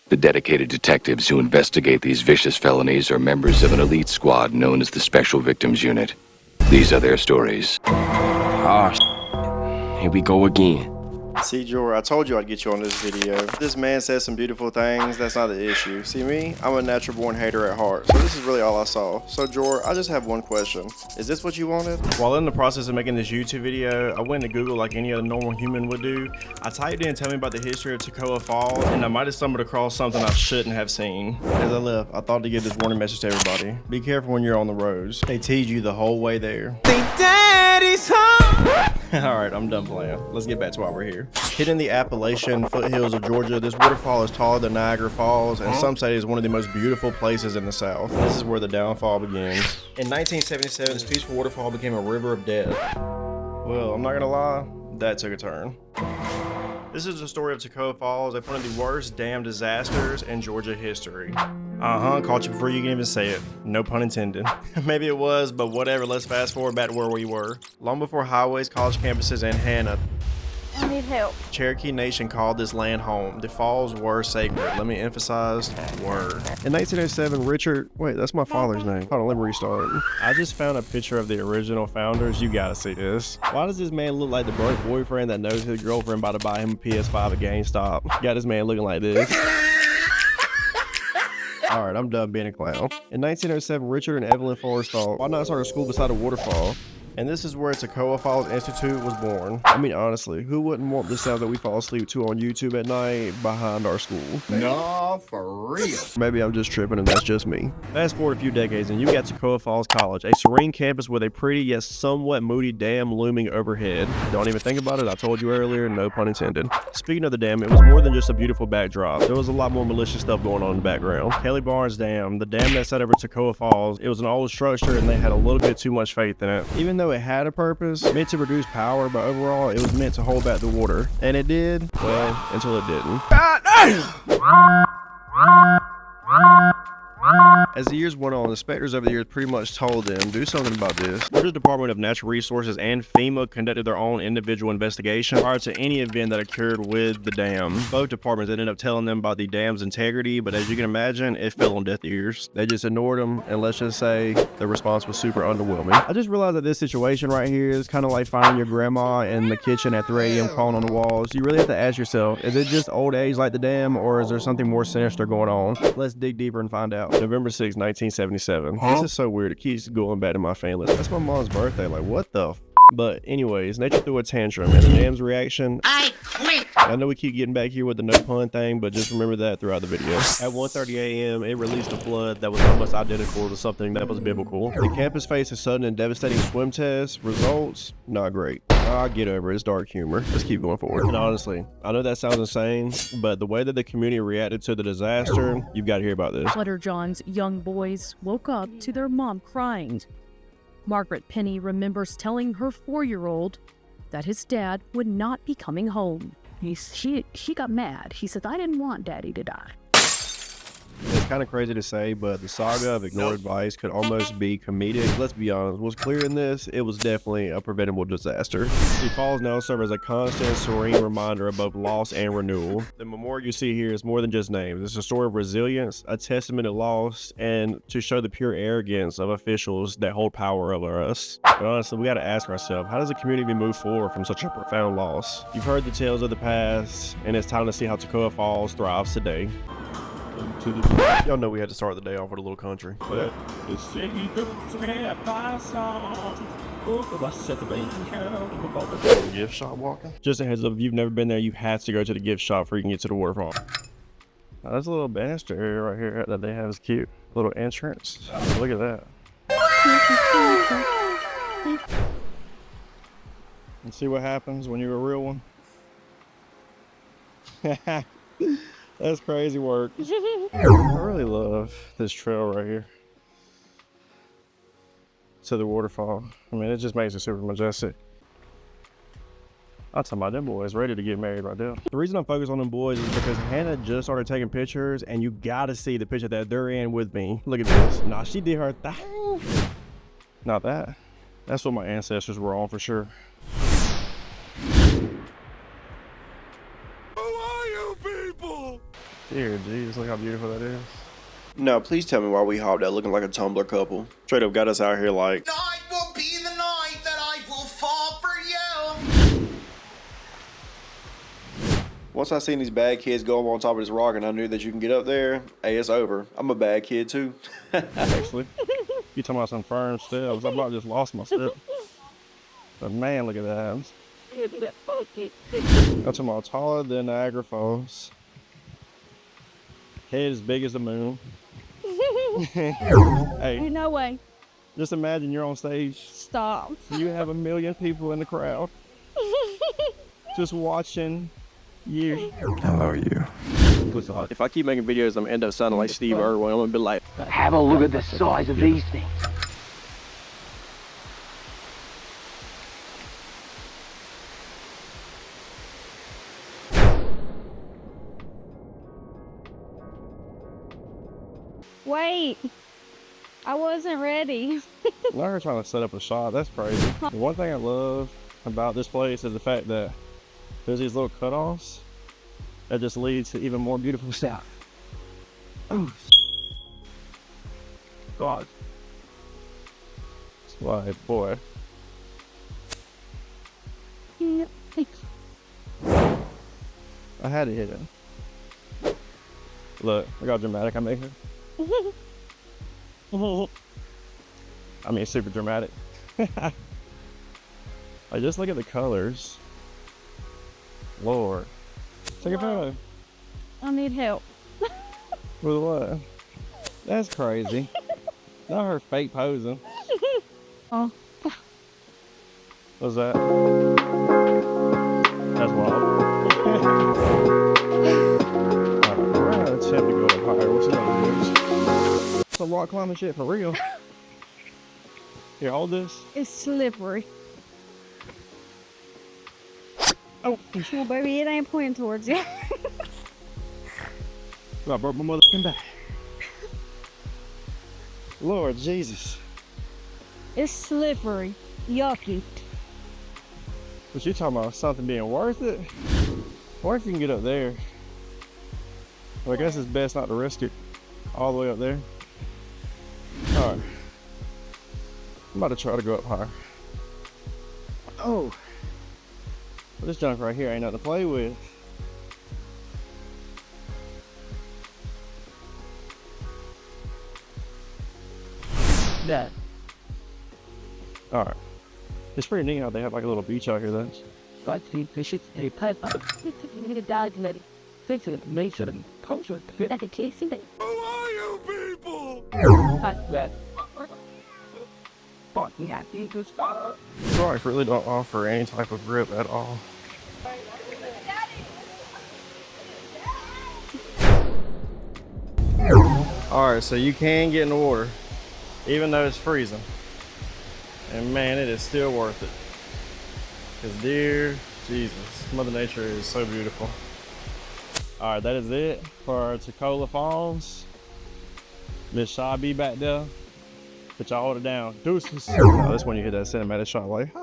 The dedicated detectives who investigate these vicious felonies are members of an elite squad known as the Special Victims Unit. These are their stories. Here we go again. See, Jor, I told you I'd get you on this video. This man says some beautiful things, that's not the issue. See me? I'm a natural born hater at heart, so this is really all I saw. So Jor, I just have one question. Is this what you wanted? While in the process of making this YouTube video, I went to Google like any other normal human would do. I typed in tell me about the history of Toccoa Falls, and I might have stumbled across something I shouldn't have seen. As I left, I thought to give this warning message to everybody. Be careful when you're on the roads. They tease you the whole way there. Daddy's home! Alright, I'm done playing. Let's get back to why we're here. Hidden in the Appalachian foothills of Georgia, this waterfall is taller than Niagara Falls, and some say it is one of the most beautiful places in the South. This is where the downfall begins. In 1977, this peaceful waterfall became a river of death. Well, I'm not gonna lie, that took a turn. This is the story of Toccoa Falls, like one of the worst dam disasters in Georgia history. Caught you before you can even say it. No pun intended. Maybe it was, but whatever, let's fast forward back to where we were. Long before highways, college campuses, and Hannah, I need help. Cherokee Nation called this land home. The falls were sacred. Let me emphasize, were. In 1907, Richard, wait, that's my father's name. Hold on, let me restart. I just found a picture of the original founders. You gotta see this. Why does this man look like the broke boyfriend that knows his girlfriend about to buy him a PS5 at GameStop? Got this man looking like this. Alright, I'm done being a clown. In 1907, Richard and Evelyn Forrestal, why not start a school beside a waterfall? And this is where Toccoa Falls Institute was born. I mean, honestly, who wouldn't want the sound that we fall asleep to on YouTube at night behind our school? No, for real. Maybe I'm just tripping and that's just me. Fast forward a few decades and you got Toccoa Falls College, a serene campus with a pretty yet somewhat moody dam looming overhead. Don't even think about it, I told you earlier, no pun intended. Speaking of the dam, it was more than just a beautiful backdrop. There was a lot more malicious stuff going on in the background. Kelly Barnes Dam, the dam that sat over Toccoa Falls, it was an old structure and they had a little bit too much faith in it. Even though it had a purpose, meant to produce power, but overall it was meant to hold back the water. And it did, well, until it didn't. As the years went on, the inspectors over the years pretty much told them, do something about this. The Department of Natural Resources and FEMA conducted their own individual investigation prior to any event that occurred with the dam. Both departments ended up telling them about the dam's integrity, but as you can imagine, it fell on deaf ears. They just ignored them, and let's just say the response was super underwhelming. I just realized that this situation right here is kind of like finding your grandma in the kitchen at 3 a.m. calling on the walls. You really have to ask yourself, is it just old age like the dam, or is there something more sinister going on? Let's dig deeper and find out. November 6, 1977. This is so weird. It keeps going back to my family. That's my mom's birthday. Like, what the f? But anyways, nature threw a tantrum, and the dam's reaction, I quit. I know we keep getting back here with the no pun thing, but just remember that throughout the video. At 1:30 a.m., it released a flood that was almost identical to something that was biblical. The campus faced a sudden and devastating swim test. Results, not great. I'll get over it. It's dark humor. Let's keep going forward. And honestly, I know that sounds insane, but the way that the community reacted to the disaster, you've got to hear about this. John's young boys woke up to their mom crying. Margaret Penny remembers telling her 4-year-old that his dad would not be coming home. She got mad. He said, I didn't want Daddy to die. It's kind of crazy to say, but the saga of ignored advice could almost be comedic. Let's be honest, what's clear in this, it was definitely a preventable disaster. The falls now serve as a constant, serene reminder of both loss and renewal. The memorial you see here is more than just names. It's a story of resilience, a testament to loss, and to show the pure arrogance of officials that hold power over us. But honestly, we got to ask ourselves, how does a community move forward from such a profound loss? You've heard the tales of the past, and it's time to see how Toccoa Falls thrives today. Y'all know we had to start the day off with a little country. Gift shop walking. Just a heads up, if you've never been there, you have to go to the gift shop before you can get to the waterfall. Now, there's a little banister area right here that they have. Is cute. Little entrance. Look at that. And see what happens when you're a real one. That's crazy work. I really love this trail right here to the waterfall. I mean, it just makes it super majestic. I'm talking about them boys ready to get married right now. The reason I'm focused on them boys is because Hannah just started taking pictures, and you gotta see the picture that they're in with me. Look at this. Nah, she did her thing. Not that. That's what my ancestors were on for sure. Dear Jesus, look how beautiful that is. No, please tell me why we hopped out looking like a Tumblr couple. Straight up got us out here like, Night will be the night that I will fall for you. once I seen these bad kids go up on top of this rock and I knew that you can get up there, hey, it's over. I'm a bad kid too. Actually, you talking about some firm steps. I about just lost my step. But man, look at that. I'm talking about taller than Niagara Falls. Head as big as the moon. Hey, No way. just imagine you're on stage. Stop. You have 1 million people in the crowd just watching you. Hello, you. If I keep making videos, I'm gonna end up sounding like Steve Irwin. I'm gonna be like, Have a look at the size of these things. Wait. I wasn't ready. now we're trying to set up a shot. That's crazy. The one thing I love about this place is the fact that there's these little cutoffs that just lead to even more beautiful stuff. Oh, God. Like, boy. I had to hit it. Look, look how dramatic I make it. I mean, super dramatic. I just look at the colors. Lord. Take a photo. I need help. With what? That's crazy. Not her fake posing. Oh. What's that? That's wild. Alright, we're gonna attempt to go up higher. What's another bitch? Some rock climbing shit for real. Here, hold this. It's slippery. Oh, Well, baby, it ain't pointing towards you. I broke my motherfucking back. Lord Jesus. It's slippery. Yucky. But you talking about something being worth it? Or if you can get up there. Well, I guess it's best not to risk it all the way up there. Alright. I'm about to try to go up higher. Oh. Well, this junk right here ain't nothing to play with. That. Alright. It's pretty neat how they have like a little beach out here though. I think they should stay put up. Fix it, make sure, culture, that the case in it. Who are you people? That. But yeah, you just stop. Bikes really don't offer any type of grip at all. Alright, so you can get in the water, even though it's freezing. And man, it is still worth it. Because dear Jesus, Mother Nature is so beautiful. Alright, that is it for Toccoa Falls. Miss Shabby back there. But y'all hold it down. Deuces. Now, this one you hit that cinematic shot like,